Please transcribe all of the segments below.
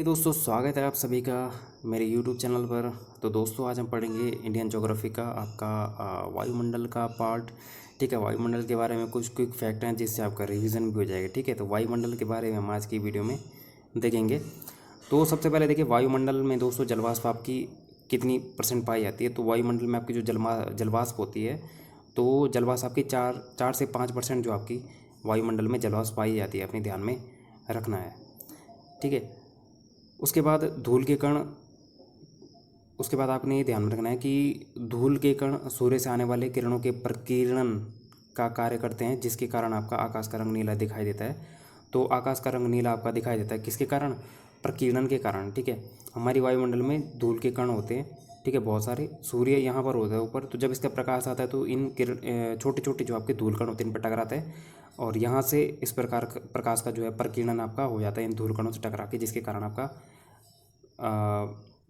दोस्तों, स्वागत है आप सभी का मेरे YouTube चैनल पर। तो दोस्तों, आज हम पढ़ेंगे इंडियन ज्योग्राफी का आपका वायुमंडल का पार्ट। ठीक है, वायुमंडल के बारे में कुछ क्विक फैक्ट हैं जिससे आपका रिवीजन भी हो जाएगा। ठीक है, तो वायुमंडल के बारे में हम आज की वीडियो में देखेंगे। तो सबसे पहले देखिए, वायुमंडल में दोस्तों जलवाष्प आपकी कितनी % पाई जाती है। तो वायुमंडल में आपकी जो जलवाष्प होती है, तो जलवाष्प आपकी 4 से 5% जो आपकी वायुमंडल में जलवाष्प पाई जाती है, अपने ध्यान में रखना है। ठीक है, उसके बाद धूल के कण, उसके बाद आपने ये ध्यान में रखना है कि धूल के कण सूर्य से आने वाले किरणों के प्रकीर्णन का कार्य करते हैं, जिसके कारण आपका आकाश का रंग नीला दिखाई देता है। तो आकाश का रंग नीला आपका दिखाई देता है किसके कारण? प्रकीर्णन के कारण। ठीक है, हमारी वायुमंडल में धूल के कण होते हैं, ठीक है, बहुत सारे। सूर्य यहाँ पर होता है ऊपर, तो जब इसका प्रकाश आता है तो इन किरण छोटे छोटे जो आपके धूल कण होते हैं इन पर टकराते हैं, और यहाँ से इस प्रकार प्रकाश का जो है प्रकीर्णन आपका हो जाता है इन धूल कणों से टकरा के, जिसके कारण आपका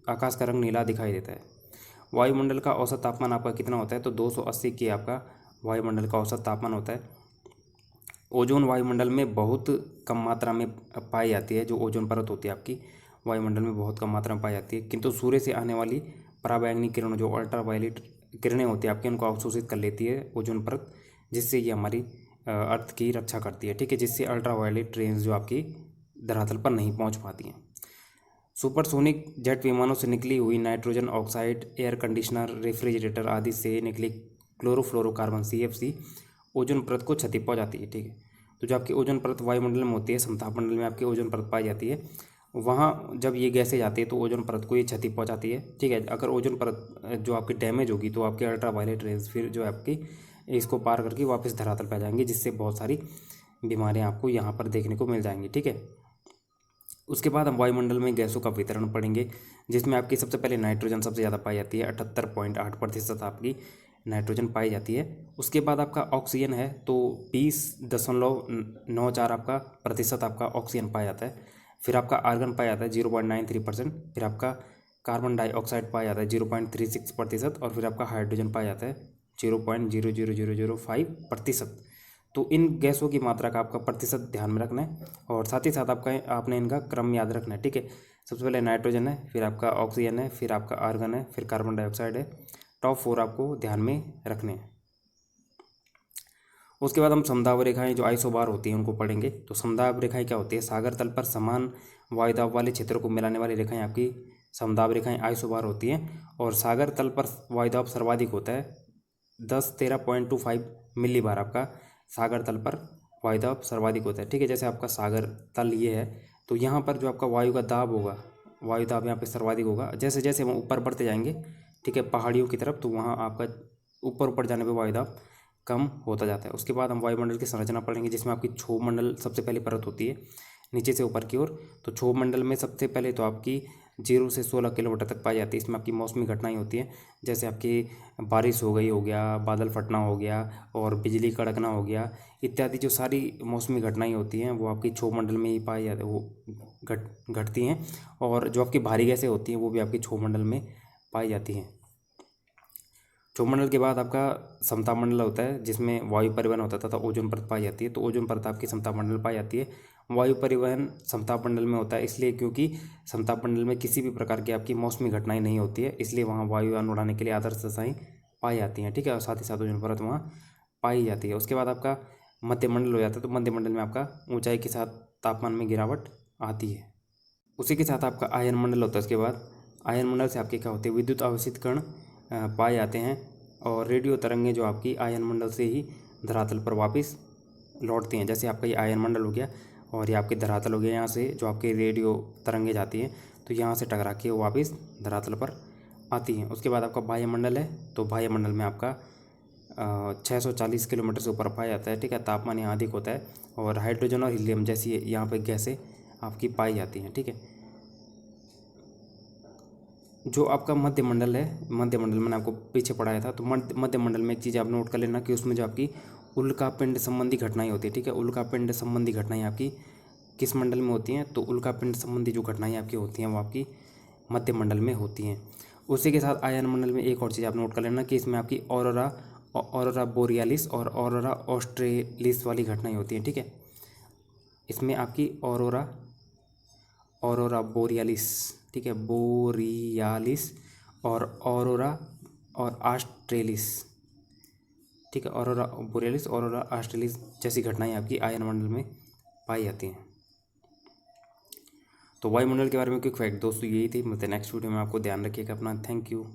आकाश का रंग नीला दिखाई देता है। वायुमंडल का औसत तापमान आपका कितना होता है? तो 280 के आपका वायुमंडल का औसत तापमान होता है। ओजोन वायुमंडल में बहुत कम मात्रा में पाई जाती है। जो ओजोन परत होती है आपकी वायुमंडल में बहुत कम मात्रा में पाई जाती है, किंतु सूर्य से आने वाली पराबैंगनी किरणों, जो अल्ट्रावायलेट किरणें होती है आपकी, उनको अवशोषित कर लेती है ओजोन परत, जिससे ये हमारी अर्थ की रक्षा करती है। ठीक है, जिससे अल्ट्रावायलेट रेंज जो आपकी धरातल पर नहीं पहुंच पाती हैं। सुपरसोनिक जेट विमानों से निकली हुई nitrogen oxide, air conditioner, refrigerator आदि से निकली क्लोरोफ्लोरोकार्बन CFC ओजोन परत को क्षति पहुंचाती है। ठीक है, तो जो आपकी ओजोन परत वायुमंडल में होती है, समताप मंडल में आपकी ओजोन परत पाई जाती है, वहाँ जब ये गैसें जाती है तो ओजोन परत को ये क्षति पहुंचाती है। ठीक है, अगर ओजोन परत जो आपकी डैमेज होगी तो आपकी अल्ट्रावायलेट रेंज फिर जो है आपकी इसको पार करके वापस धरातल पर आ जाएंगी, जिससे बहुत सारी बीमारियाँ आपको यहाँ पर देखने को मिल जाएंगी। ठीक है, उसके बाद हम वायुमंडल में गैसों का वितरण पढ़ेंगे, जिसमें आपकी सबसे पहले नाइट्रोजन सबसे ज़्यादा पाई जाती है। 78.8% आपकी नाइट्रोजन पाई जाती है। उसके बाद आपका ऑक्सीजन है, तो 20.94 आपका प्रतिशत आपका ऑक्सीजन पाया जाता है। फिर आपका आर्गन पाया जाता है 0.93%। फिर आपका कार्बन डाइऑक्साइड पाया जाता है 0.36%। और फिर आपका हाइड्रोजन पाया जाता है 0.00005%। तो इन गैसों की मात्रा का आपका प्रतिशत ध्यान में रखना है, और साथ ही साथ आपने इनका क्रम याद रखना है। ठीक है, सबसे पहले नाइट्रोजन है, फिर आपका ऑक्सीजन है, फिर आपका आर्गन है, फिर कार्बन डाइऑक्साइड है। टॉप 4 आपको ध्यान में रखने हैं। उसके बाद हम समदाब रेखाएं जो आइसोबार होती हैं उनको पढ़ेंगे। तो समदाब रेखाएं क्या होती है? सागर तल पर समान वायुदाब वाले क्षेत्रों को मिलाने वाली रेखाएं आपकी समदाब रेखाएं आइसोबार होती हैं। और सागर तल पर वायुदाब सर्वाधिक होता है, 13.25 मिलीबार आपका सागर तल पर वायुदाब सर्वाधिक होता है। ठीक है, जैसे आपका सागर तल ये है, तो यहाँ पर जो आपका वायु का दाब होगा, वायुदाब यहाँ पे सर्वाधिक होगा। जैसे जैसे हम ऊपर बढ़ते जाएंगे, ठीक है, पहाड़ियों की तरफ, तो वहाँ आपका ऊपर ऊपर जाने पे वायुदाब कम होता जाता है। उसके बाद हम वायुमंडल की संरचना पढ़ेंगे, जिसमें आपकी क्षोभ मंडल सबसे पहली परत होती है नीचे से ऊपर की ओर। तो क्षोभ मंडल में सबसे पहले तो आपकी 0 से 16 किलोमीटर तक पाई जाती है। इसमें आपकी मौसमी घटनाएं होती हैं, जैसे आपकी बारिश हो गई हो गया, बादल फटना हो गया, और बिजली कड़कना हो गया, इत्यादि जो सारी मौसमी घटनाएं होती हैं वो आपकी क्षोभ मंडल में ही पाई जाती, वो घटती हैं। और जो आपकी भारी गैसें होती हैं वो भी आपकी क्षोभ मंडल में पाई जाती हैं। क्षोभ मंडल के बाद आपका समताप मंडल होता है, जिसमें वायु परिवहन होता था, तथा ओजोन परत पाई जाती है। तो ओजोन परत आपकी समताप मंडल पाई जाती है। वायु परिवहन समताप मंडल में होता है, इसलिए क्योंकि समताप मंडल में किसी भी प्रकार की आपकी मौसमी घटनाएं नहीं होती है, इसलिए वहाँ वायुयान उड़ाने के लिए आदर्श दशाएं पाई जाती हैं। ठीक है, और साथ ही साथ ओजोन परत वहाँ पाई जाती है। उसके बाद आपका मध्यमंडल हो जाता है। तो मध्यमंडल में आपका ऊंचाई के साथ तापमान में गिरावट आती है। उसी के साथ आपका आयन मंडल होता है। उसके बाद आयन मंडल से आपके क्या होते हैं? विद्युत आवेशित कण पाए जाते हैं, और रेडियो तरंगें जो आपकी आयन मंडल से ही धरातल पर वापस लौटती हैं। जैसे आपका ये आयन मंडल हो गया और ये आपकी धरातल हो गया, यहाँ से जो आपकी रेडियो तरंगें जाती हैं तो यहाँ से टकरा के वो वापस धरातल पर आती हैं। उसके बाद आपका वायुमंडल है। तो वायुमंडल में आपका 640 किलोमीटर से ऊपर पाया जाता है। ठीक है, तापमान यहाँ अधिक होता है, और हाइड्रोजन और हीलियम जैसी यहाँ पर गैसें आपकी पाई जाती हैं। ठीक है, जो आपका मध्यमंडल है, मध्यमंडल मैंने आपको पीछे पढ़ाया था। तो मध्यमंडल में एक चीज़ आप नोट कर लेना कि उसमें जो आपकी उल्कापिंड संबंधी घटनाएं होती है। ठीक है, उल्कापिंड संबंधी घटनाएं आपकी किस मंडल में होती हैं? तो उल्कापिंड संबंधी जो घटनाएं आपकी होती हैं वो आपकी मध्यमंडल में होती हैं। उसी के साथ आयन मंडल में एक और चीज़ आप नोट कर लेना कि इसमें आपकी ऑरोरा बोरियालिस और ऑरोरा ऑस्ट्रेलिस वाली घटनाएं होती हैं। ठीक है, इसमें आपकी ऑरोरा ऑरोरा बोरियालिस, ठीक है, बोरियालिस और ऑरोरा और ऑस्ट्रेलिस, ठीक है, ऑरोरा बोरियालिस, ऑरोरा ऑस्ट्रेलिस जैसी घटनाएं आपकी आयनमंडल में पाई जाती हैं। तो वायुमंडल के बारे में क्विक फैक्ट दोस्तों यही थी। मतलब नेक्स्ट वीडियो में आपको ध्यान रखिएगा अपना। Thank you.